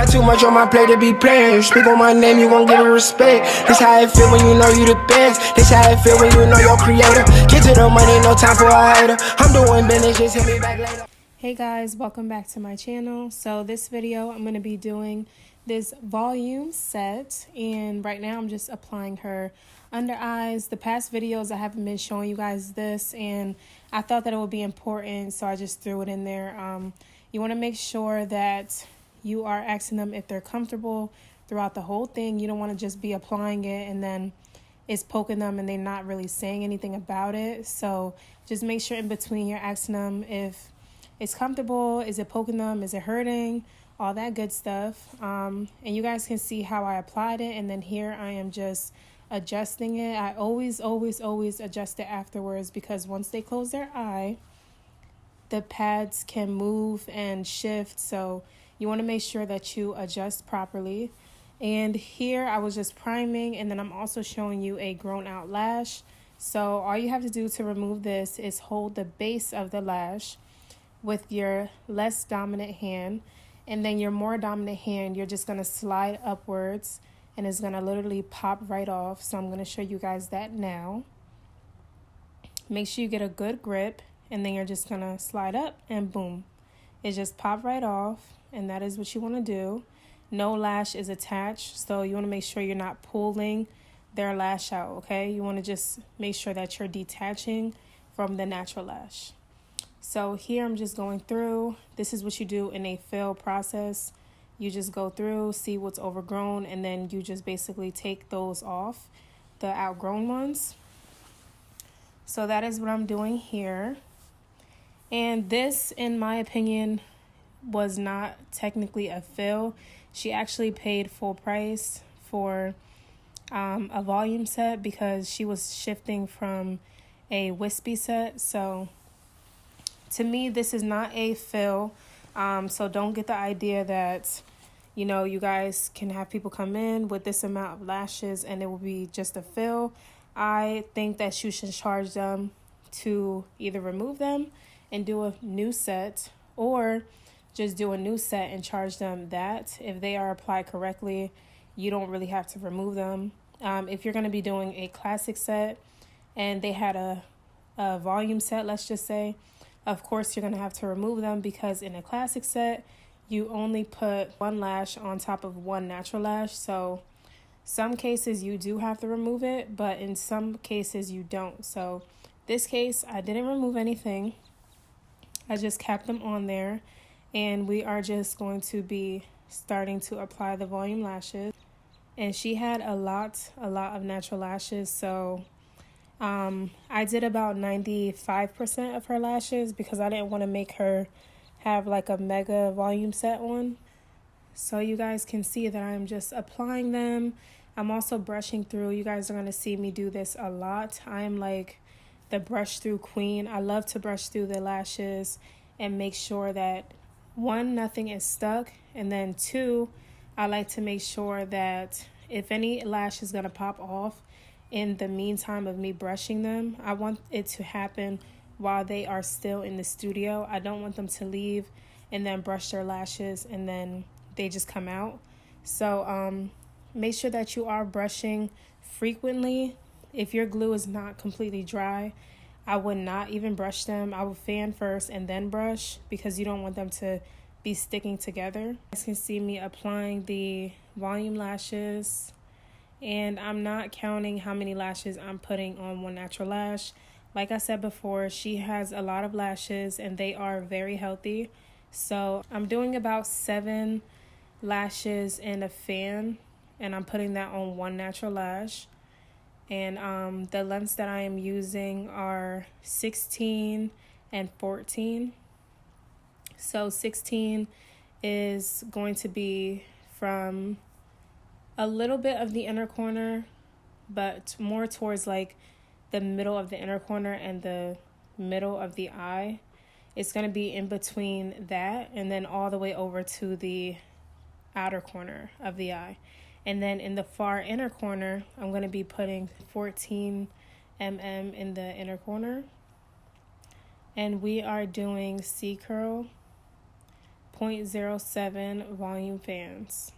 Got too much on my plate to be playing. Speak on my name, you gon' get a respect. This how it feel when you know you the best. This how it feel when you know your creator. Get to the money, no time for a hater. I'm doing business, just hit me back later. Hey guys, welcome back to my channel. So this video I'm going to be doing this volume set, and right now I'm just applying her under eyes. The past videos I haven't been showing you guys this, and I thought that it would be important, so I just threw it in there. You want to make sure that you are asking them if they're comfortable throughout the whole thing. You don't want to just be applying it and then it's poking them and they're not really saying anything about it. So just make sure in between you're asking them if it's comfortable, is it poking them, is it hurting, all that good stuff. And you guys can see how I applied it, and then here I am just adjusting it. I always adjust it afterwards, because once they close their eye, the pads can move and shift, so you want to make sure that you adjust properly. And here I was just priming, and then I'm also showing you a grown out lash. So all you have to do to remove this is hold the base of the lash with your less dominant hand, and then your more dominant hand, you're just going to slide upwards and it's going to literally pop right off. So I'm going to show you guys that now. Make sure you get a good grip, and then you're just going to slide up and boom, it just popped right off. And that is what you want to do. No lash is attached, so you want to make sure you're not pulling their lash out, okay? You want to just make sure that you're detaching from the natural lash. So here I'm just going through. This is what you do in a fill process. You just go through, see what's overgrown, and then you just basically take those off, the outgrown ones. So that is what I'm doing here. And this, in my opinion, was not technically a fill. She actually paid full price for a volume set because she was shifting from a wispy set. So to me, this is not a fill. So don't get the idea that, you know, you guys can have people come in with this amount of lashes and it will be just a fill. I think that you should charge them to either remove them and do a new set, or just do a new set and charge them that. If they are applied correctly, you don't really have to remove them. If you're going to be doing a classic set and they had a volume set, let's just say, of course you're going to have to remove them, because in a classic set you only put one lash on top of one natural lash. So some cases you do have to remove it, but in some cases you don't. So this case I didn't remove anything. I just kept them on there, and we are just going to be starting to apply the volume lashes. And she had a lot of natural lashes, so I did about 95% of her lashes because I didn't want to make her have like a mega volume set on. So you guys can see that I'm just applying them. I'm also brushing through. You guys are going to see me do this a lot. I am like the brush through queen. I love to brush through the lashes and make sure that, one, nothing is stuck, and then two, I like to make sure that if any lash is going to pop off in the meantime of me brushing them, I want it to happen while they are still in the studio. I don't want them to leave and then brush their lashes and then they just come out. So make sure that you are brushing frequently. If your glue is not completely dry, I would not even brush them. I would fan first and then brush, because you don't want them to be sticking together. You guys can see me applying the volume lashes, and I'm not counting how many lashes I'm putting on one natural lash. Like I said before, she has a lot of lashes and they are very healthy. So I'm doing about 7 lashes in a fan, and I'm putting that on one natural lash. And the lengths that I am using are 16 and 14. So 16 is going to be from a little bit of the inner corner, but more towards like the middle of the inner corner and the middle of the eye. It's going to be in between that and then all the way over to the outer corner of the eye. And then in the far inner corner, I'm going to be putting 14 mm in the inner corner. And we are doing C curl 0.07 volume fans.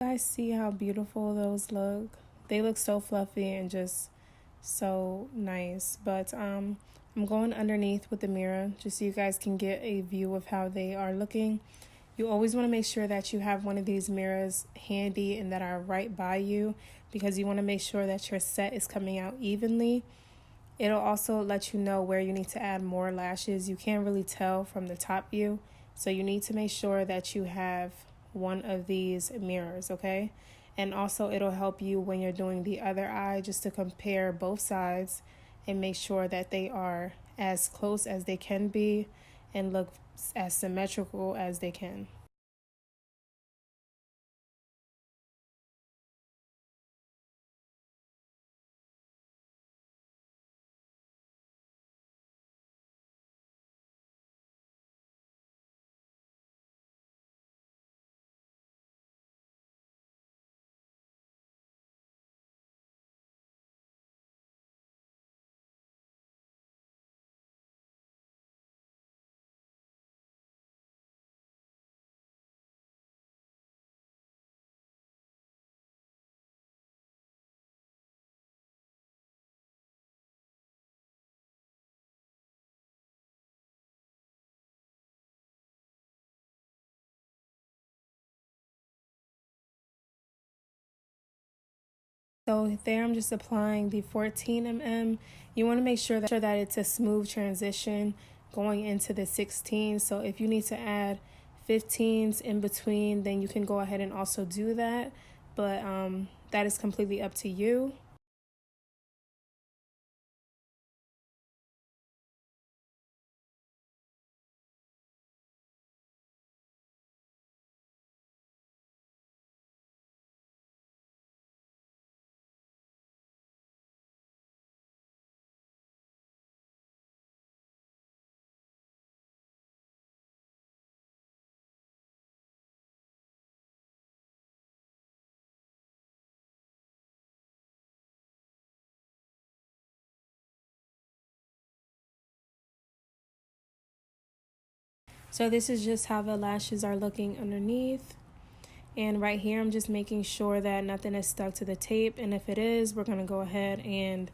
You guys see how beautiful those look? They look so fluffy and just so nice. But I'm going underneath with the mirror just so you guys can get a view of how they are looking. You always want to make sure that you have one of these mirrors handy and that are right by you, because you want to make sure that your set is coming out evenly. It'll also let you know where you need to add more lashes. You can't really tell from the top view, so you need to make sure that you have one of these mirrors, okay? And also it'll help you when you're doing the other eye, just to compare both sides and make sure that they are as close as they can be and look as symmetrical as they can. So there I'm just applying the 14 mm. You want to make sure that it's a smooth transition going into the 16. So if you need to add 15s in between, then you can go ahead and also do that. But that is completely up to you. So this is just how the lashes are looking underneath. And right here, I'm just making sure that nothing is stuck to the tape. And if it is, we're gonna go ahead and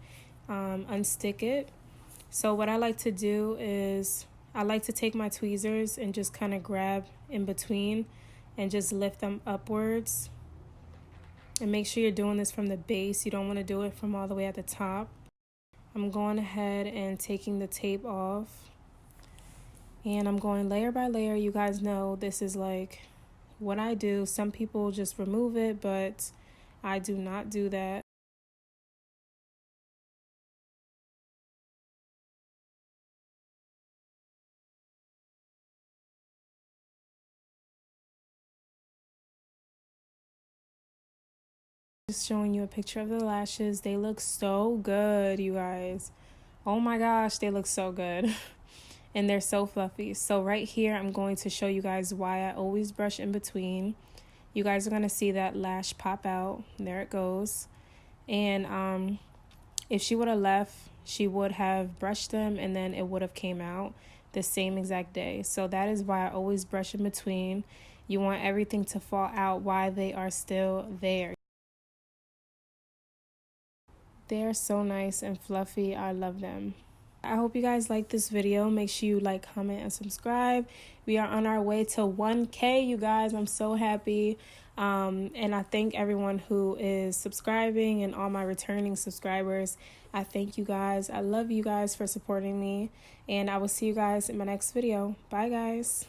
unstick it. So what I like to do is I like to take my tweezers and just kind of grab in between and just lift them upwards. And make sure you're doing this from the base. You don't want to do it from all the way at the top. I'm going ahead and taking the tape off. And I'm going layer by layer. You guys know this is like what I do. Some people just remove it, but I do not do that. Just showing you a picture of the lashes. They look so good, you guys. Oh my gosh, they look so good. And they're so fluffy. So right here, I'm going to show you guys why I always brush in between. You guys are going to see that lash pop out. There it goes. And if she would have left, she would have brushed them and then it would have came out the same exact day. So that is why I always brush in between. You want everything to fall out while they are still there. They're so nice and fluffy. I love them. I hope you guys like this video. Make sure you like, comment, and subscribe. We are on our way to 1K, you guys. I'm so happy. And I thank everyone who is subscribing and all my returning subscribers. I thank you guys. I love you guys for supporting me. And I will see you guys in my next video. Bye, guys.